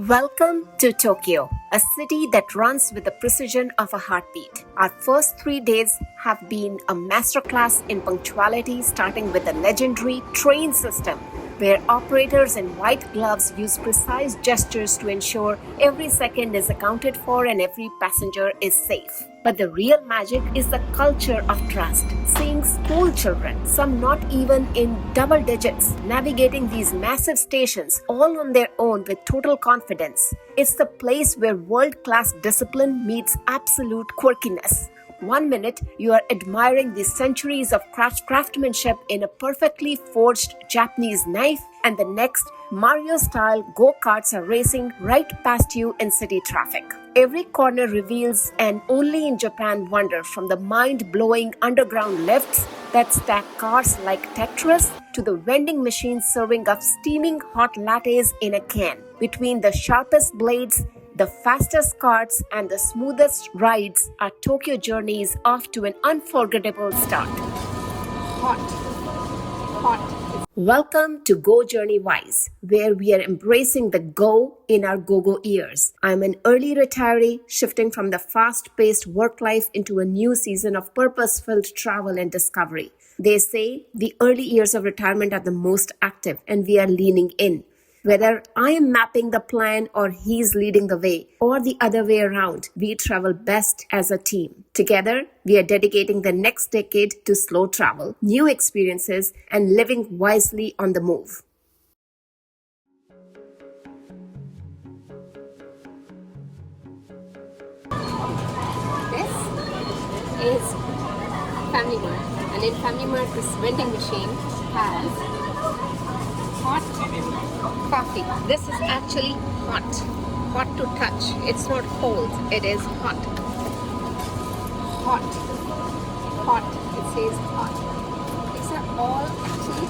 Welcome to Tokyo, a city that runs with the precision of a heartbeat. Our first 3 days have been a masterclass in punctuality, starting with the legendary train system, where operators in white gloves use precise gestures to ensure every second is accounted for and every passenger is safe. But the real magic is the culture of trust. Seeing school children, some not even in double digits, navigating these massive stations all on their own with total confidence. It's the place where world-class discipline meets absolute quirkiness. 1 minute, you are admiring the centuries of craftsmanship in a perfectly forged Japanese knife, and the next, Mario-style go-karts are racing right past you in city traffic. Every corner reveals an only in Japan wonder, from the mind-blowing underground lifts that stack cars like Tetris to the vending machines serving up steaming hot lattes in a can. Between the sharpest blades, the fastest karts, and the smoothest rides, our Tokyo journey is off to an unforgettable start. Hot. Welcome to Go Journey Wise, where we are embracing the go in our go-go years. I'm an early retiree shifting from the fast-paced work life into a new season of purpose-filled travel and discovery. They say the early years of retirement are the most active, and we are leaning in. Whether I am mapping the plan or he's leading the way, or the other way around, we travel best as a team. Together, we are dedicating the next decade to slow travel, new experiences, and living wisely on the move. This is Family Mart, and in Family Mart, this vending machine has hot coffee. This is actually hot to touch. It's not cold, it is hot. It says hot. These are all actually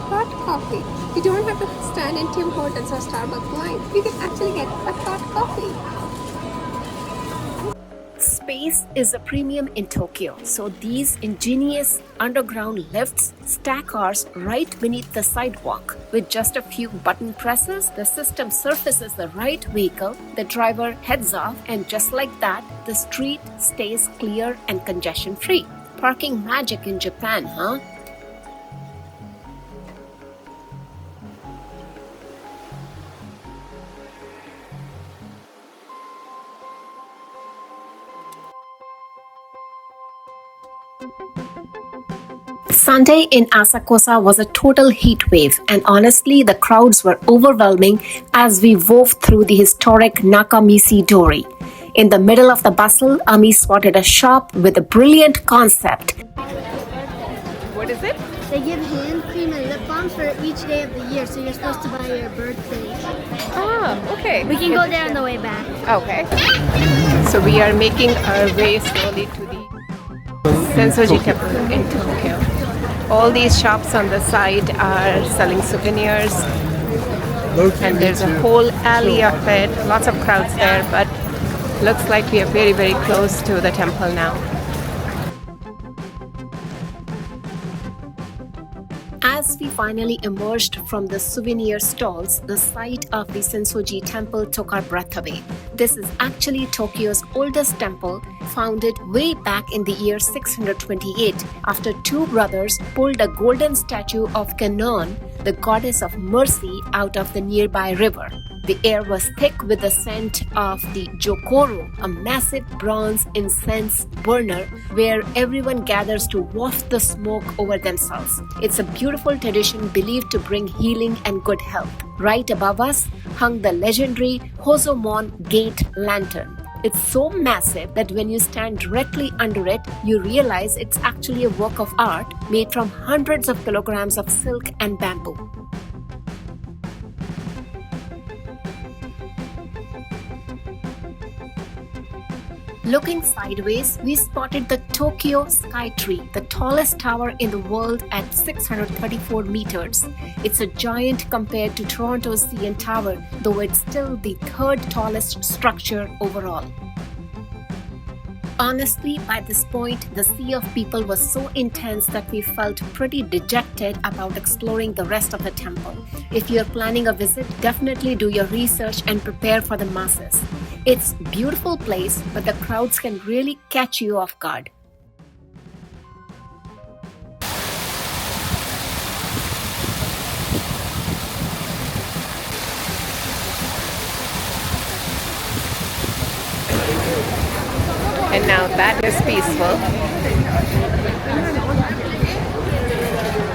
hot coffee. You don't have to stand in Tim Hortons or Starbucks line. You can actually get a hot coffee. Space is a premium in Tokyo, so these ingenious underground lifts stack cars right beneath the sidewalk. With just a few button presses, the system surfaces the right vehicle, the driver heads off, and just like that, the street stays clear and congestion-free. Parking magic in Japan, huh? Sunday in Asakusa was a total heat wave, and honestly, the crowds were overwhelming as we wove through the historic Nakamichi Dori. In the middle of the bustle, Ami spotted a shop with a brilliant concept. What is it? They give hand cream and lip balms for each day of the year, so you're supposed to buy your birthday. Ah, okay. We can go there on the way back. Okay. So we are making our way slowly to the Sensoji Temple in Tokyo. All these shops on the side are selling souvenirs, and there's a whole alley of it, lots of crowds there, but looks like we are very, very close to the temple now. As we finally emerged from the souvenir stalls, the sight of the Sensoji Temple took our breath away. This is actually Tokyo's oldest temple, founded way back in the year 628 after two brothers pulled a golden statue of Kannon, the goddess of mercy, out of the nearby river. The air was thick with the scent of the jokoro, a massive bronze incense burner where everyone gathers to waft the smoke over themselves. It's a beautiful tradition believed to bring healing and good health. Right above us hung the legendary Hozomon Gate Lantern. It's so massive that when you stand directly under it, you realize it's actually a work of art made from hundreds of kilograms of silk and bamboo. Looking sideways, we spotted the Tokyo Sky Tree, the tallest tower in the world at 634 meters. It's a giant compared to Toronto's CN Tower, though it's still the third tallest structure overall. Honestly, by this point, the sea of people was so intense that we felt pretty dejected about exploring the rest of the temple. If you're planning a visit, definitely do your research and prepare for the masses. It's a beautiful place, but the crowds can really catch you off guard. And now that is peaceful.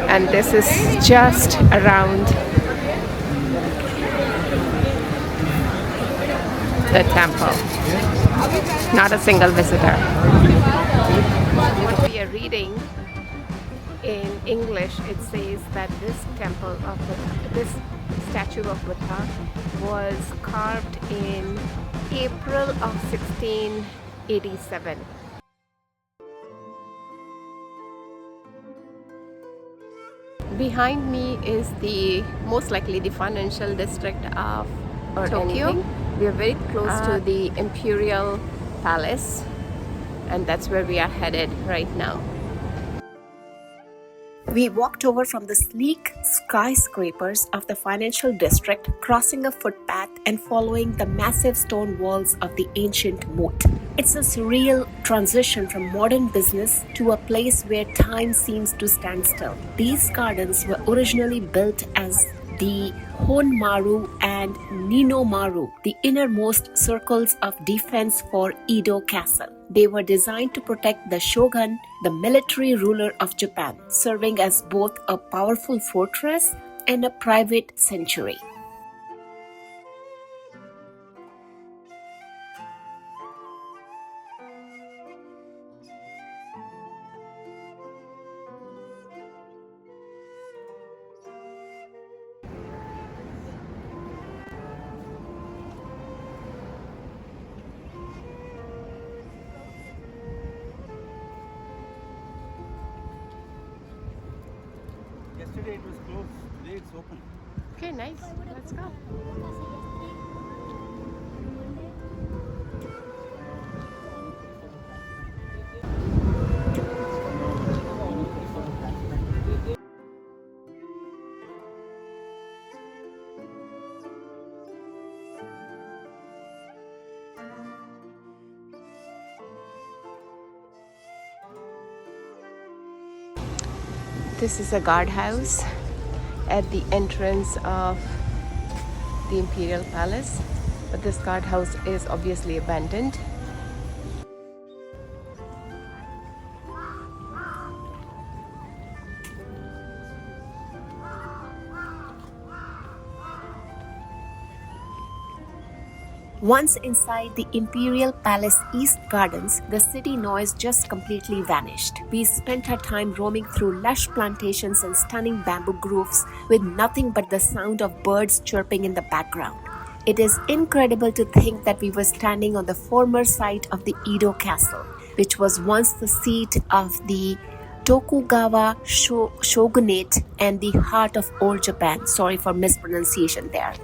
And this is just around the temple. Not a single visitor. What we are reading in English, it says that this temple of this statue of Buddha was carved in April of 1687. Behind me is the most likely the financial district of Tokyo. We are very close to the Imperial Palace, and that's where we are headed right now. We walked over from the sleek skyscrapers of the financial district, crossing a footpath and following the massive stone walls of the ancient moat. It's a surreal transition from modern business to a place where time seems to stand still. These gardens were originally built as the Honmaru and Ninomaru, the innermost circles of defense for Edo Castle. They were designed to protect the shogun, the military ruler of Japan, serving as both a powerful fortress and a private sanctuary. Yesterday it was closed, today it's open. Okay, nice. Let's go. This is a guardhouse at the entrance of the Imperial Palace, but this guardhouse is obviously abandoned. Once inside the Imperial Palace East Gardens, the city noise just completely vanished. We spent our time roaming through lush plantations and stunning bamboo groves with nothing but the sound of birds chirping in the background. It is incredible to think that we were standing on the former site of the Edo Castle, which was once the seat of the Tokugawa shogunate and the heart of old Japan. Sorry for mispronunciation there.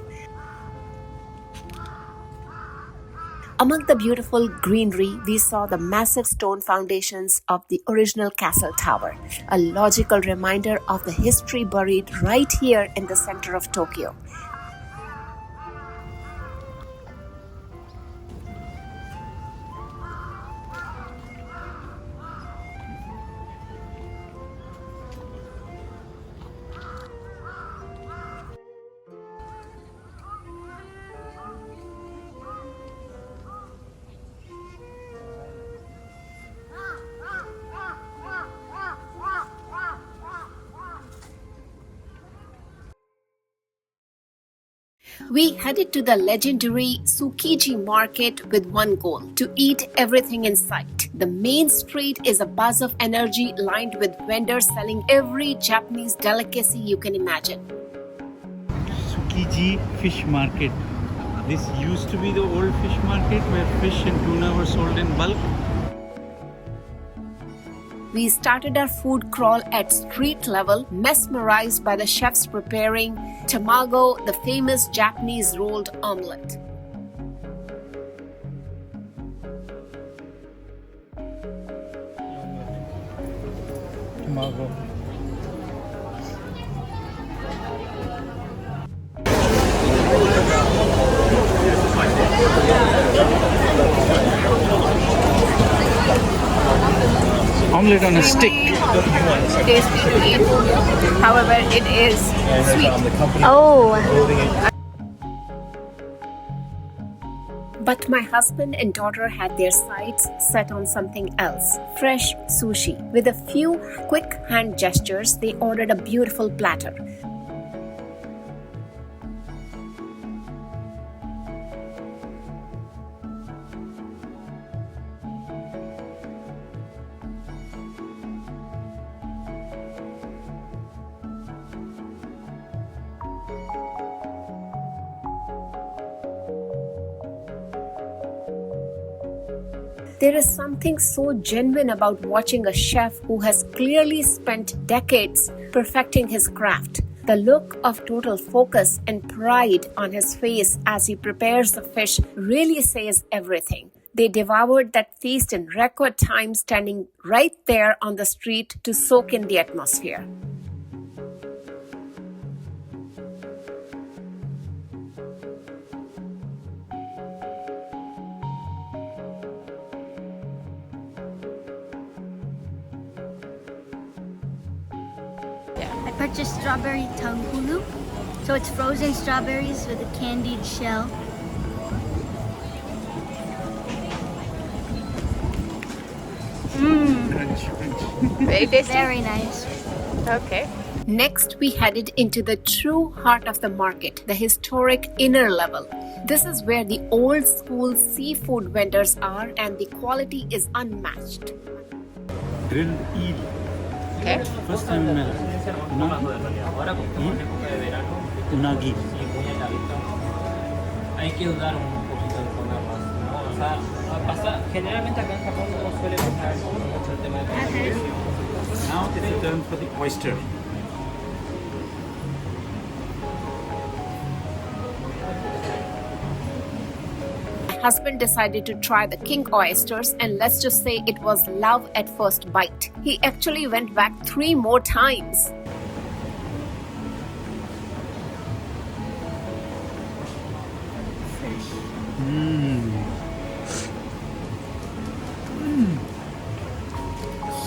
Among the beautiful greenery, we saw the massive stone foundations of the original castle tower, a logical reminder of the history buried right here in the center of Tokyo. We headed to the legendary Tsukiji Market with one goal: to eat everything in sight. The main street is a buzz of energy lined with vendors selling every Japanese delicacy you can imagine. Tsukiji Fish Market. This used to be the old fish market where fish and tuna were sold in bulk. We started our food crawl at street level, mesmerized by the chefs preparing tamago, the famous Japanese rolled omelette. tamago. Omelette on a stick. Tasty to eat. However, it is sweet. Oh. But my husband and daughter had their sights set on something else. Fresh sushi. With a few quick hand gestures, they ordered a beautiful platter. There is something so genuine about watching a chef who has clearly spent decades perfecting his craft. The look of total focus and pride on his face as he prepares the fish really says everything. They devoured that feast in record time, standing right there on the street to soak in the atmosphere. I purchased strawberry tangulu. So it's frozen strawberries with a candied shell. Very tasty. Very nice. Okay. Next, we headed into the true heart of the market, the historic inner level. This is where the old school seafood vendors are, and the quality is unmatched. Grilled eel. Okay. First time unagi. Hay que dudar un poquito de ponerlas, ¿no? O sea, pasa, generalmente acá en Japón no suele pasar mucho el tema de precio. Now it's the turn for the oyster. My husband decided to try the king oysters, and let's just say it was love at first bite. He actually went back 3 more times.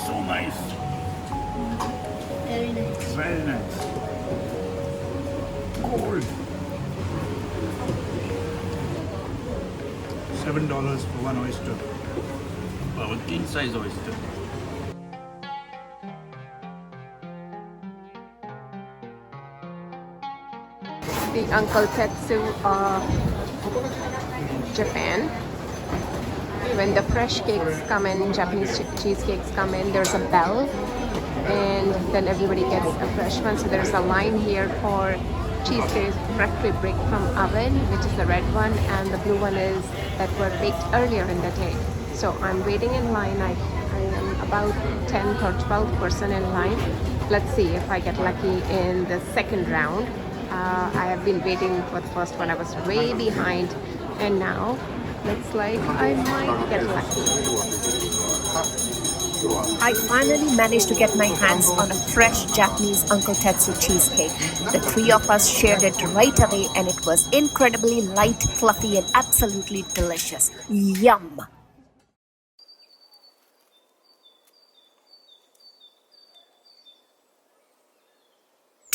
So nice. Very nice. Very nice. Cold. $7 for one oyster. Well, a king size oyster. The Uncle Tetsu of Japan. When the fresh cakes come in, Japanese cheesecakes come in, there's a bell, and then everybody gets a fresh one. So there's a line here for cheesecakes freshly baked from oven, which is the red one, and the blue one is that were baked earlier in the day. So I'm waiting in line. I am about 10th or 12th person in line. Let's see if I get lucky in the second round. I have been waiting for the first one. I was way behind, and now looks like I might get lucky. I finally managed to get my hands on a fresh Japanese Uncle Tetsu cheesecake. The 3 of us shared it right away, and it was incredibly light, fluffy, and absolutely delicious. Yum!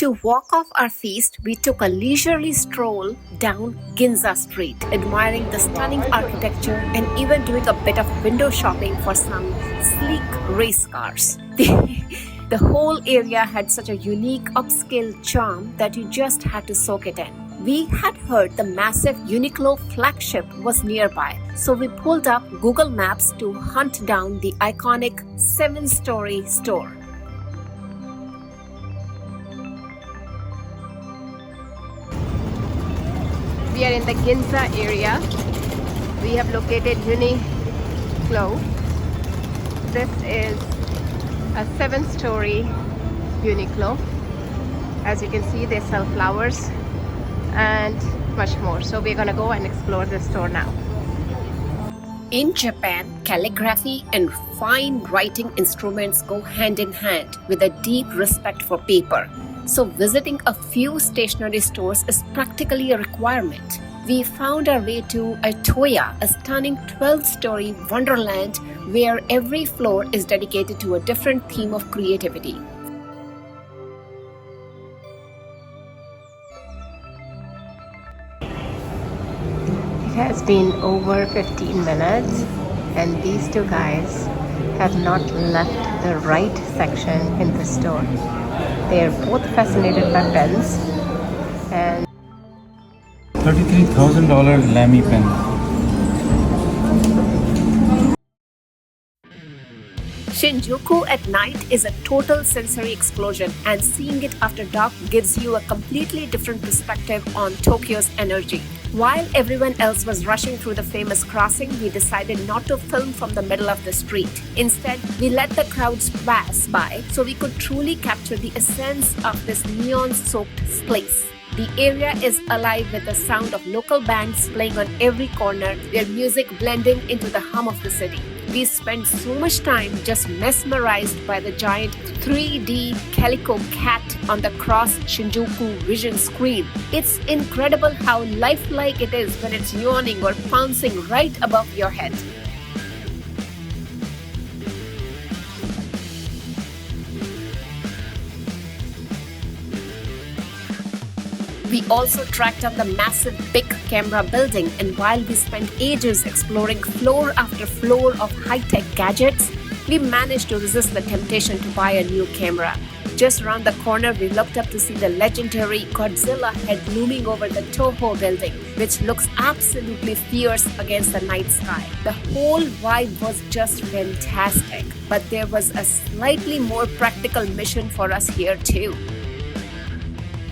To walk off our feast, we took a leisurely stroll down Ginza Street, admiring the stunning architecture and even doing a bit of window shopping for some sleek race cars. The whole area had such a unique upscale charm that you just had to soak it in. We had heard the massive Uniqlo flagship was nearby, so we pulled up Google Maps to hunt down the iconic 7-story store. We are in the Ginza area. We have located Uniqlo. This is a 7-story Uniqlo. As you can see, they sell flowers and much more. So we're gonna go and explore the store now. In Japan, calligraphy and fine writing instruments go hand in hand with a deep respect for paper. So, visiting a few stationery stores is practically a requirement. We found our way to Itoya, a stunning 12-story wonderland where every floor is dedicated to a different theme of creativity. It has been over 15 minutes and these two guys have not left the right section in the store. They are both fascinated by pens and $33,000 Lamy pen. Shinjuku at night is a total sensory explosion, and seeing it after dark gives you a completely different perspective on Tokyo's energy. While everyone else was rushing through the famous crossing, we decided not to film from the middle of the street. Instead, we let the crowds pass by so we could truly capture the essence of this neon-soaked place. The area is alive with the sound of local bands playing on every corner, their music blending into the hum of the city. We spent so much time just mesmerized by the giant 3D calico cat on the cross Shinjuku vision screen. It's incredible how lifelike it is when it's yawning or pouncing right above your head. We also tracked down the massive big camera building, and while we spent ages exploring floor after floor of high-tech gadgets, we managed to resist the temptation to buy a new camera. Just around the corner, we looked up to see the legendary Godzilla head looming over the Toho building, which looks absolutely fierce against the night sky. The whole vibe was just fantastic, but there was a slightly more practical mission for us here too.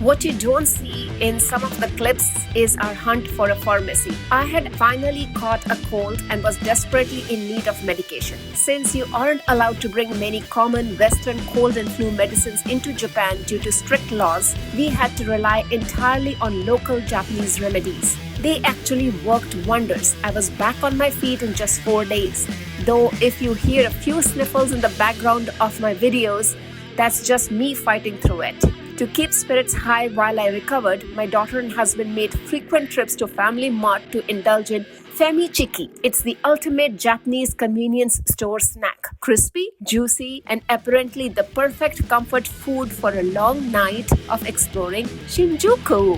What you don't see in some of the clips is our hunt for a pharmacy. I had finally caught a cold and was desperately in need of medication. Since you aren't allowed to bring many common Western cold and flu medicines into Japan due to strict laws, we had to rely entirely on local Japanese remedies. They actually worked wonders. I was back on my feet in just 4 days. Though if you hear a few sniffles in the background of my videos, that's just me fighting through it. To keep spirits high while I recovered, my daughter and husband made frequent trips to Family Mart to indulge in Famichiki. It's the ultimate Japanese convenience store snack. Crispy, juicy, and apparently the perfect comfort food for a long night of exploring Shinjuku.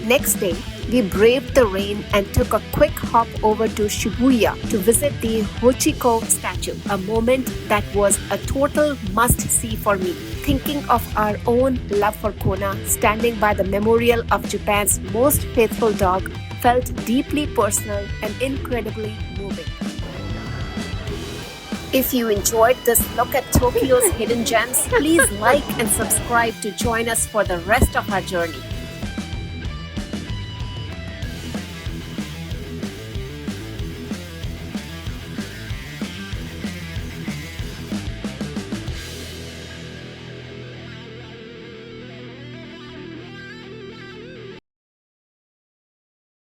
Next day, we braved the rain and took a quick hop over to Shibuya to visit the Hachiko statue, a moment that was a total must-see for me. Thinking of our own love for Kona, standing by the memorial of Japan's most faithful dog felt deeply personal and incredibly moving. If you enjoyed this look at Tokyo's hidden gems, please like and subscribe to join us for the rest of our journey.